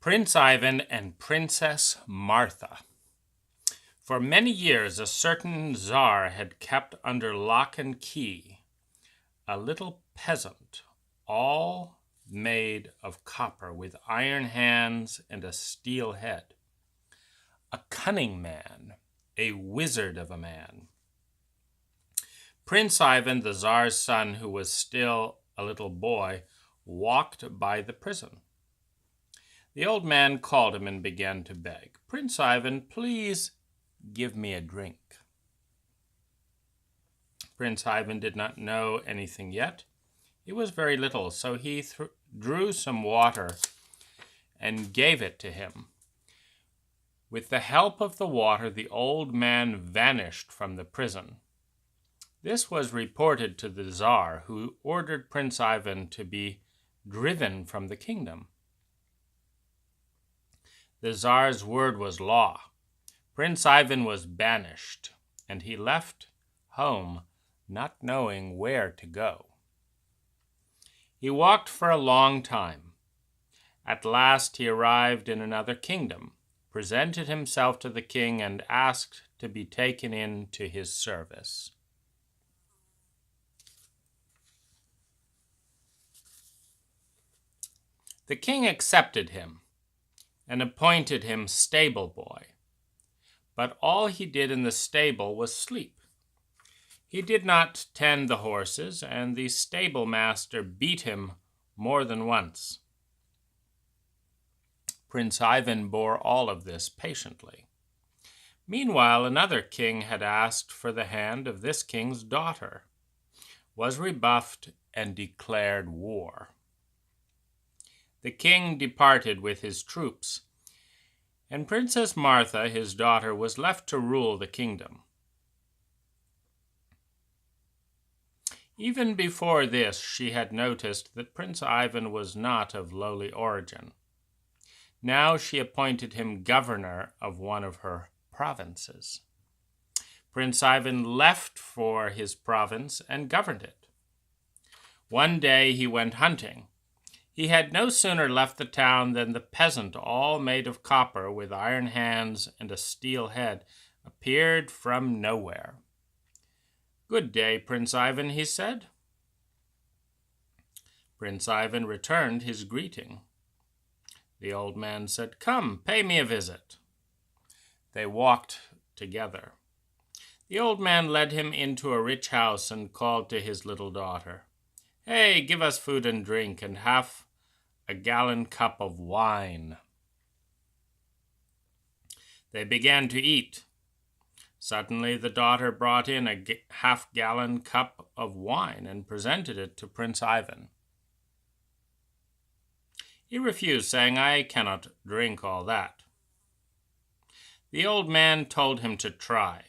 Prince Ivan and Princess Martha. For many years, a certain Tsar had kept under lock and key a little peasant, all made of copper, with iron hands and a steel head. A cunning man, a wizard of a man. Prince Ivan, the Tsar's son, who was still a little boy, walked by the prison. The old man called him and began to beg, "Prince Ivan, please give me a drink." Prince Ivan did not know anything yet. He was very little, so he drew some water and gave it to him. With the help of the water, the old man vanished from the prison. This was reported to the Tsar, who ordered Prince Ivan to be driven from the kingdom. The Tsar's word was law. Prince Ivan was banished, and he left home not knowing where to go. He walked for a long time. At last he arrived in another kingdom, presented himself to the king, and asked to be taken into his service. The king accepted him and appointed him stable boy. But all he did in the stable was sleep. He did not tend the horses, and the stable master beat him more than once. Prince Ivan bore all of this patiently. Meanwhile, another king had asked for the hand of this king's daughter, was rebuffed, and declared war. The king departed with his troops, and Princess Martha, his daughter, was left to rule the kingdom. Even before this, she had noticed that Prince Ivan was not of lowly origin. Now she appointed him governor of one of her provinces. Prince Ivan left for his province and governed it. One day he went hunting. He had no sooner left the town than the peasant, all made of copper, with iron hands and a steel head, appeared from nowhere. "Good day, Prince Ivan," he said. Prince Ivan returned his greeting. The old man said, "Come, pay me a visit." They walked together. The old man led him into a rich house and called to his little daughter, "Hey, give us food and drink, and half a gallon cup of wine." They began to eat. Suddenly the daughter brought in a half-gallon cup of wine and presented it to Prince Ivan. He refused, saying, "I cannot drink all that." The old man told him to try.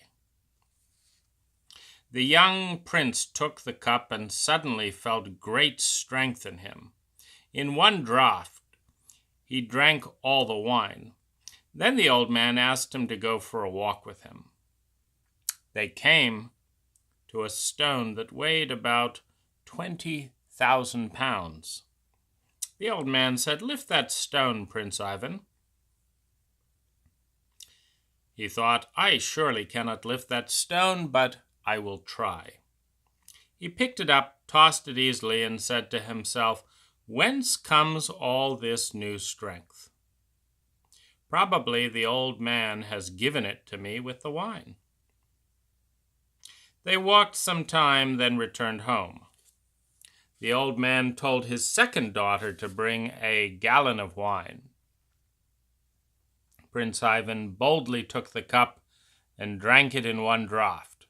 The young prince took the cup and suddenly felt great strength in him. In one draught, he drank all the wine. Then the old man asked him to go for a walk with him. They came to a stone that weighed about 20,000 pounds. The old man said, "Lift that stone, Prince Ivan." He thought, "I surely cannot lift that stone, but I will try." He picked it up, tossed it easily, and said to himself, "Whence comes all this new strength? Probably the old man has given it to me with the wine." They walked some time, then returned home. The old man told his second daughter to bring a gallon of wine. Prince Ivan boldly took the cup and drank it in one draught.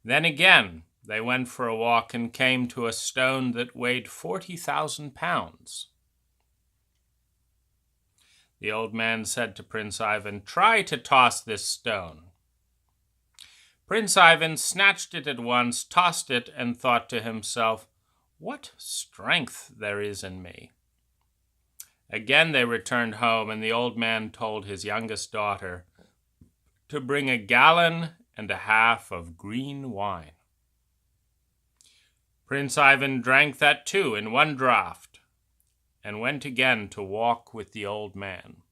Then again they went for a walk and came to a stone that weighed 40,000 pounds. The old man said to Prince Ivan, "Try to toss this stone." Prince Ivan snatched it at once, tossed it, and thought to himself, "What strength there is in me." Again they returned home, and the old man told his youngest daughter to bring a gallon and a half of green wine. Prince Ivan drank that too in one draught. and went again to walk with the old man,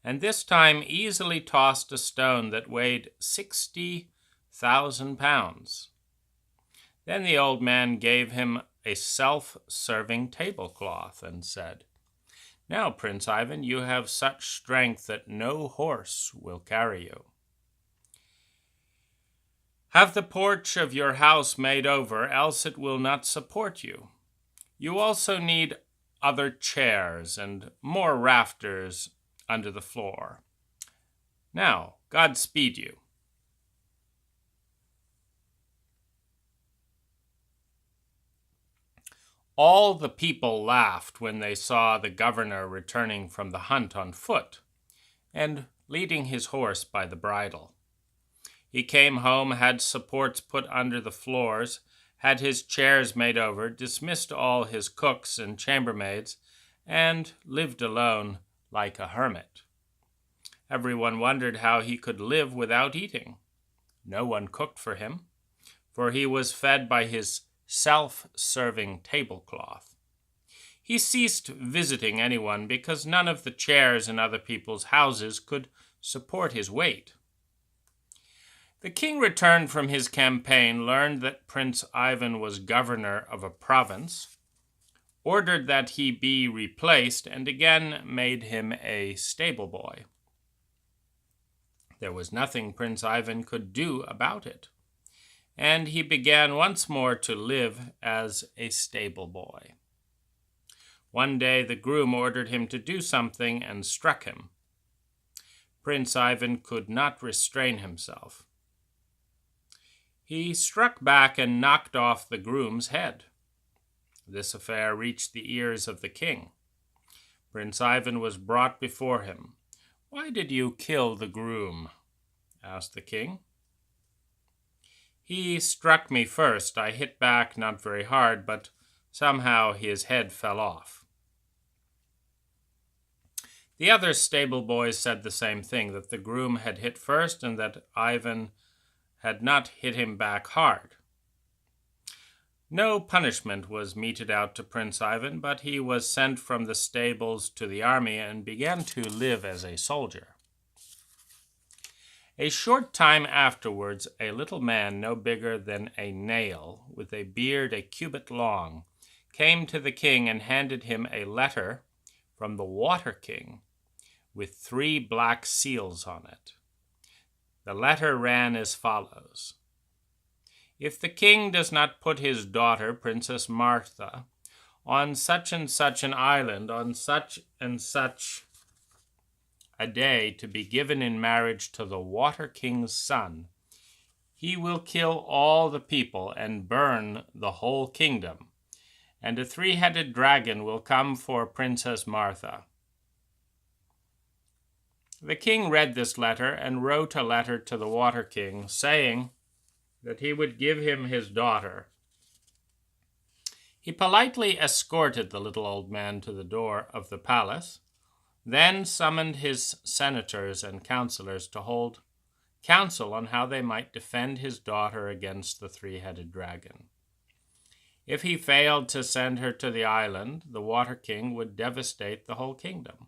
and this time easily tossed a stone that weighed 60,000 pounds. Then the old man gave him a self-serving tablecloth and said, "Now, Prince Ivan, you have such strength that no horse will carry you. Have the porch of your house made over, else it will not support you. You also need other chairs and more rafters under the floor. Now, God speed you." All the people laughed when they saw the governor returning from the hunt on foot and leading his horse by the bridle. He came home, had supports put under the floors, had his chairs made over, dismissed all his cooks and chambermaids, and lived alone like a hermit. Everyone wondered how he could live without eating. No one cooked for him, for he was fed by his self-serving tablecloth. He ceased visiting anyone because none of the chairs in other people's houses could support his weight. The king returned from his campaign, learned that Prince Ivan was governor of a province, ordered that he be replaced, and again made him a stable boy. There was nothing Prince Ivan could do about it, and he began once more to live as a stable boy. One day the groom ordered him to do something and struck him. Prince Ivan could not restrain himself. He struck back and knocked off the groom's head. This affair reached the ears of the king. Prince Ivan was brought before him. "Why did you kill the groom?" asked the king. "He struck me first. I hit back not very hard, but somehow his head fell off." The other stable boys said the same thing, that the groom had hit first and that Ivan had not hit him back hard. No punishment was meted out to Prince Ivan, but he was sent from the stables to the army and began to live as a soldier. A short time afterwards, a little man no bigger than a nail, with a beard a cubit long, came to the king and handed him a letter from the Water King with 3 black seals on it. The letter ran as follows: "If the king does not put his daughter, Princess Martha, on such and such an island, on such and such a day, to be given in marriage to the Water King's son, he will kill all the people and burn the whole kingdom, and a 3-headed dragon will come for Princess Martha." The king read this letter and wrote a letter to the Water King, saying that he would give him his daughter. He politely escorted the little old man to the door of the palace, then summoned his senators and counselors to hold counsel on how they might defend his daughter against the 3-headed dragon. If he failed to send her to the island, the Water King would devastate the whole kingdom.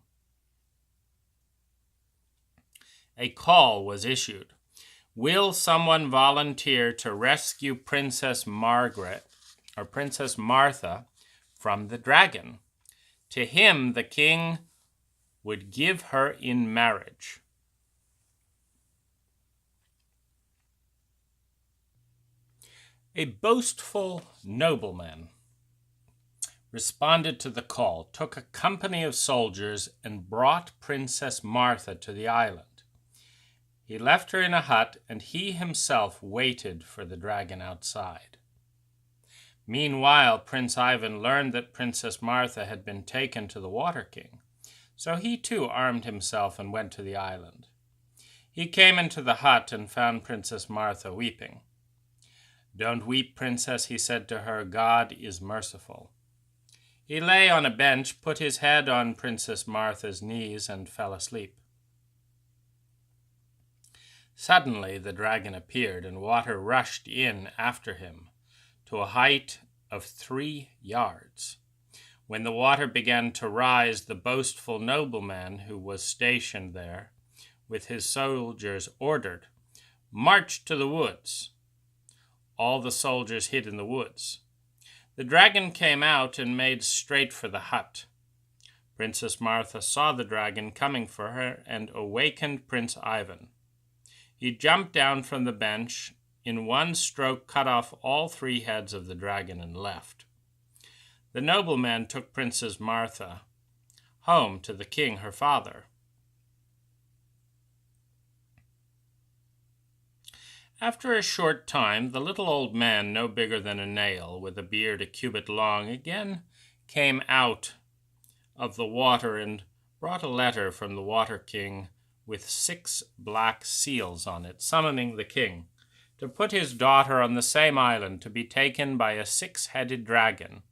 A call was issued. "Will someone volunteer to rescue Princess Martha from the dragon? To him the king would give her in marriage." A boastful nobleman responded to the call, took a company of soldiers, and brought Princess Martha to the island. He left her in a hut, and he himself waited for the dragon outside. Meanwhile, Prince Ivan learned that Princess Martha had been taken to the Water King, so he too armed himself and went to the island. He came into the hut and found Princess Martha weeping. "Don't weep, princess," he said to her. "God is merciful." He lay on a bench, put his head on Princess Martha's knees, and fell asleep. Suddenly the dragon appeared, and water rushed in after him to a height of 3 yards. When the water began to rise, the boastful nobleman who was stationed there with his soldiers ordered, "March to the woods." All the soldiers hid in the woods. The dragon came out and made straight for the hut. Princess Martha saw the dragon coming for her and awakened Prince Ivan. He jumped down from the bench, in one stroke cut off all 3 heads of the dragon and left. The nobleman took Princess Martha home to the king, her father. After a short time, the little old man, no bigger than a nail, with a beard a cubit long, again came out of the water and brought a letter from the Water King with 6 black seals on it, summoning the king to put his daughter on the same island to be taken by a 6-headed dragon.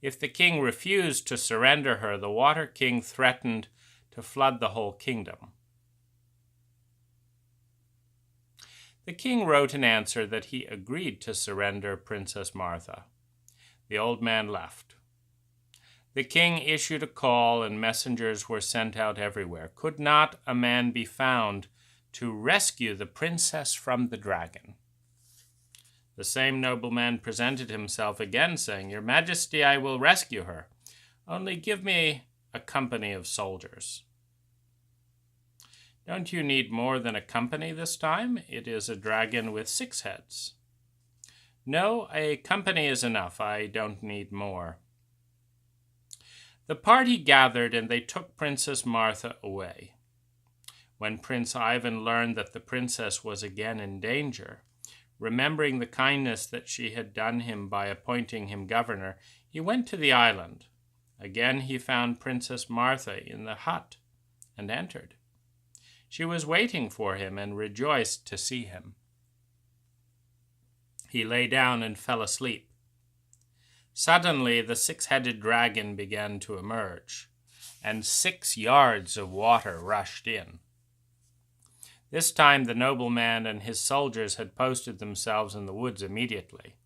If the king refused to surrender her, the Water King threatened to flood the whole kingdom. The king wrote an answer that he agreed to surrender Princess Martha. The old man left. The king issued a call, and messengers were sent out everywhere. Could not a man be found to rescue the princess from the dragon? The same nobleman presented himself again, saying, "Your Majesty, I will rescue her. Only give me a company of soldiers." "Don't you need more than a company this time? It is a dragon with 6 heads. "No, a company is enough. I don't need more." The party gathered, and they took Princess Martha away. When Prince Ivan learned that the princess was again in danger, remembering the kindness that she had done him by appointing him governor, he went to the island. Again he found Princess Martha in the hut and entered. She was waiting for him and rejoiced to see him. He lay down and fell asleep. Suddenly the 6-headed dragon began to emerge, and 6 yards of water rushed in. This time the nobleman and his soldiers had posted themselves in the woods immediately.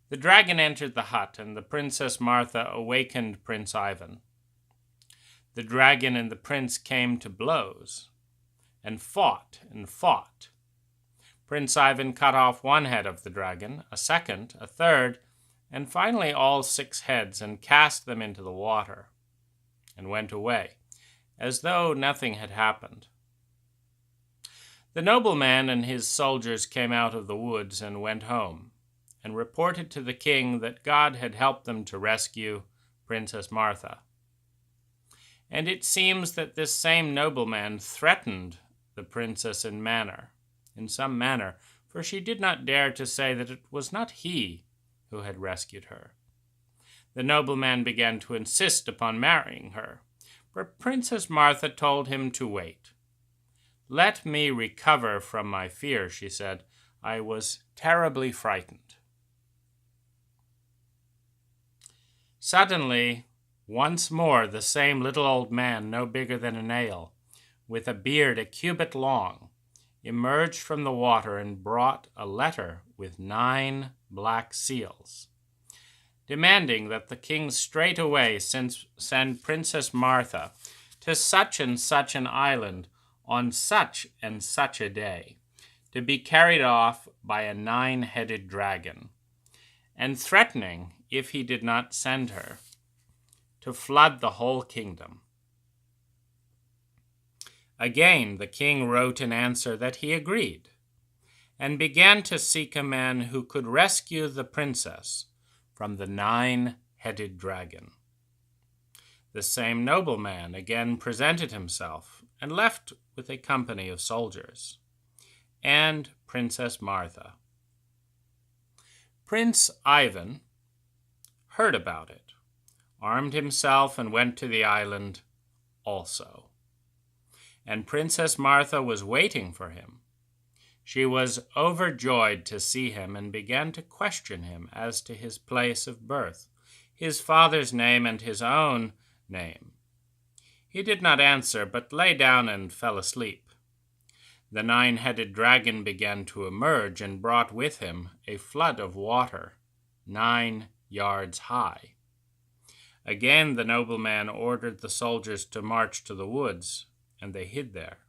The dragon entered the hut, and the Princess Martha awakened Prince Ivan. The dragon and the prince came to blows, and fought and fought. Prince Ivan cut off 1 head of the dragon, a second, a third, and finally all 6 heads, and cast them into the water, and went away, as though nothing had happened. The nobleman and his soldiers came out of the woods and went home, and reported to the king that God had helped them to rescue Princess Martha. And it seems that this same nobleman threatened the princess in some manner, for she did not dare to say that it was not he who had rescued her. The nobleman began to insist upon marrying her, but Princess Martha told him to wait. "Let me recover from my fear," she said. "I was terribly frightened." Suddenly, once more, the same little old man, no bigger than a nail, with a beard a cubit long, emerged from the water and brought a letter with 9 black seals, demanding that the king straightway send Princess Martha to such and such an island on such and such a day, to be carried off by a 9-headed dragon, and threatening, if he did not send her, to flood the whole kingdom. Again the king wrote an answer that he agreed, and began to seek a man who could rescue the princess from the 9-headed dragon. The same nobleman again presented himself, and left with a company of soldiers, and Princess Martha. Prince Ivan heard about it, armed himself, and went to the island also. And Princess Martha was waiting for him. She was overjoyed to see him, and began to question him as to his place of birth, his father's name, and his own name. He did not answer, but lay down and fell asleep. The 9-headed dragon began to emerge, and brought with him a flood of water, 9 yards high. Again the nobleman ordered the soldiers to march to the woods, and they hid there.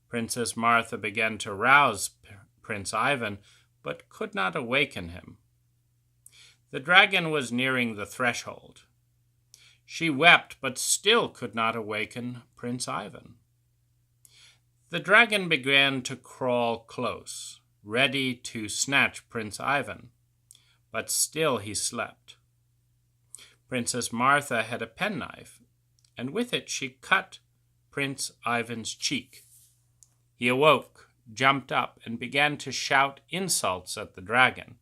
Princess Martha began to rouse Prince Ivan, but could not awaken him. The dragon was nearing the threshold. She wept, but still could not awaken Prince Ivan. The dragon began to crawl close, ready to snatch Prince Ivan, but still he slept. Princess Martha had a penknife, and with it she cut Prince Ivan's cheek. He awoke, jumped up, and began to shout insults at the dragon.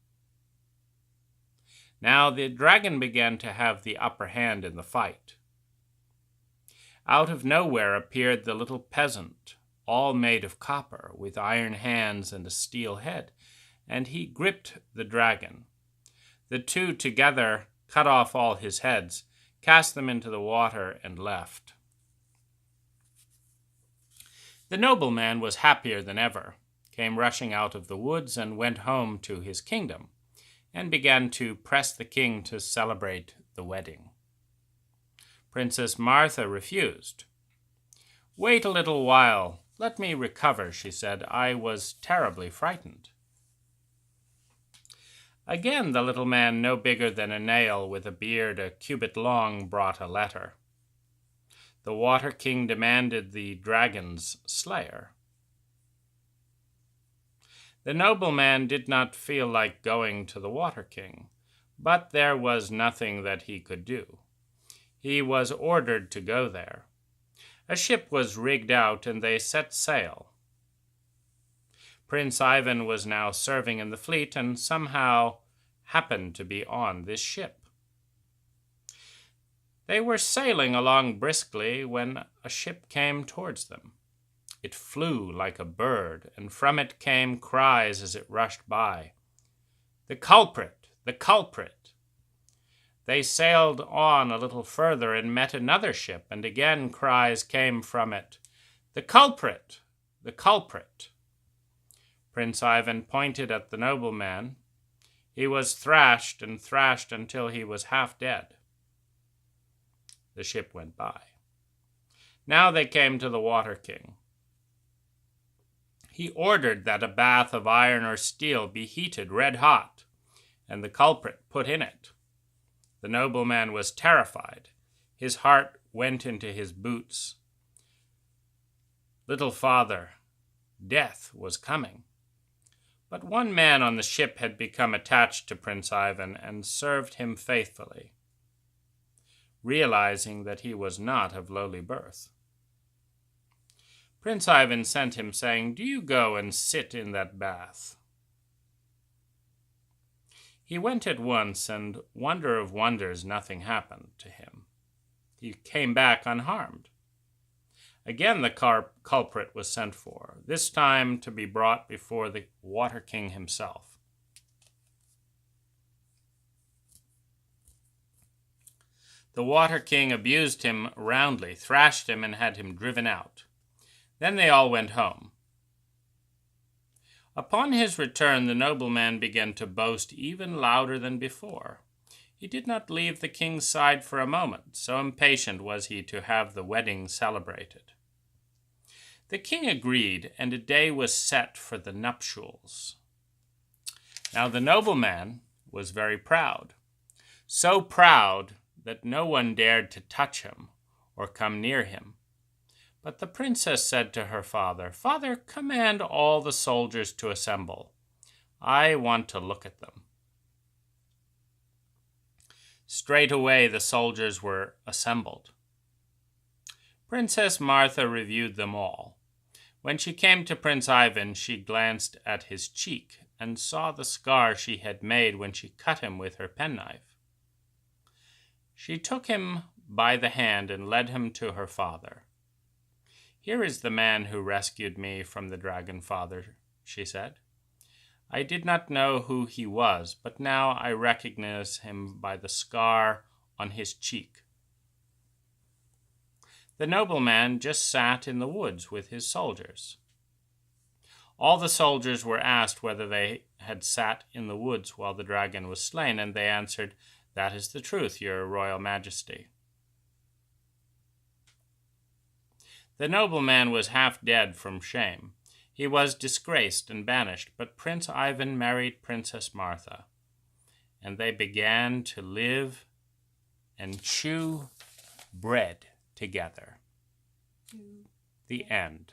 Now the dragon began to have the upper hand in the fight. Out of nowhere appeared the little peasant, all made of copper, with iron hands and a steel head, and he gripped the dragon. The two together cut off all his heads, cast them into the water, and left. The nobleman was happier than ever, came rushing out of the woods, and went home to his kingdom, and began to press the king to celebrate the wedding. Princess Martha refused. "Wait a little while. Let me recover," she said. "I was terribly frightened." Again the little man, no bigger than a nail, with a beard a cubit long, brought a letter. The Water King demanded the dragon's slayer. The nobleman did not feel like going to the Water King, but there was nothing that he could do. He was ordered to go there. A ship was rigged out, and they set sail. Prince Ivan was now serving in the fleet, and somehow happened to be on this ship. They were sailing along briskly when a ship came towards them. It flew like a bird, and from it came cries as it rushed by. "The culprit! The culprit!" They sailed on a little further and met another ship, and again cries came from it. "The culprit! The culprit!" Prince Ivan pointed at the nobleman. He was thrashed and thrashed until he was half dead. The ship went by. Now they came to the Water King. He ordered that a bath of iron or steel be heated red hot, and the culprit put in it. The nobleman was terrified. His heart went into his boots. Little father, death was coming. But one man on the ship had become attached to Prince Ivan and served him faithfully, realizing that he was not of lowly birth. Prince Ivan sent him, saying, "Do you go and sit in that bath." He went at once, and wonder of wonders, nothing happened to him. He came back unharmed. Again the culprit was sent for, this time to be brought before the Water King himself. The Water King abused him roundly, thrashed him, and had him driven out. Then they all went home. Upon his return, the nobleman began to boast even louder than before. He did not leave the king's side for a moment, so impatient was he to have the wedding celebrated. The king agreed, and a day was set for the nuptials. Now the nobleman was very proud, so proud that no one dared to touch him or come near him. But the princess said to her father, "Father, command all the soldiers to assemble. I want to look at them." Straightway the soldiers were assembled. Princess Martha reviewed them all. When she came to Prince Ivan, she glanced at his cheek and saw the scar she had made when she cut him with her penknife. She took him by the hand and led him to her father. "Here is the man who rescued me from the dragon, father," she said. "I did not know who he was, but now I recognize him by the scar on his cheek." The nobleman just sat in the woods with his soldiers. All the soldiers were asked whether they had sat in the woods while the dragon was slain, and they answered, That is the truth, your royal majesty. The nobleman was half dead from shame. He was disgraced and banished, but Prince Ivan married Princess Martha, and they began to live and chew bread together. The end.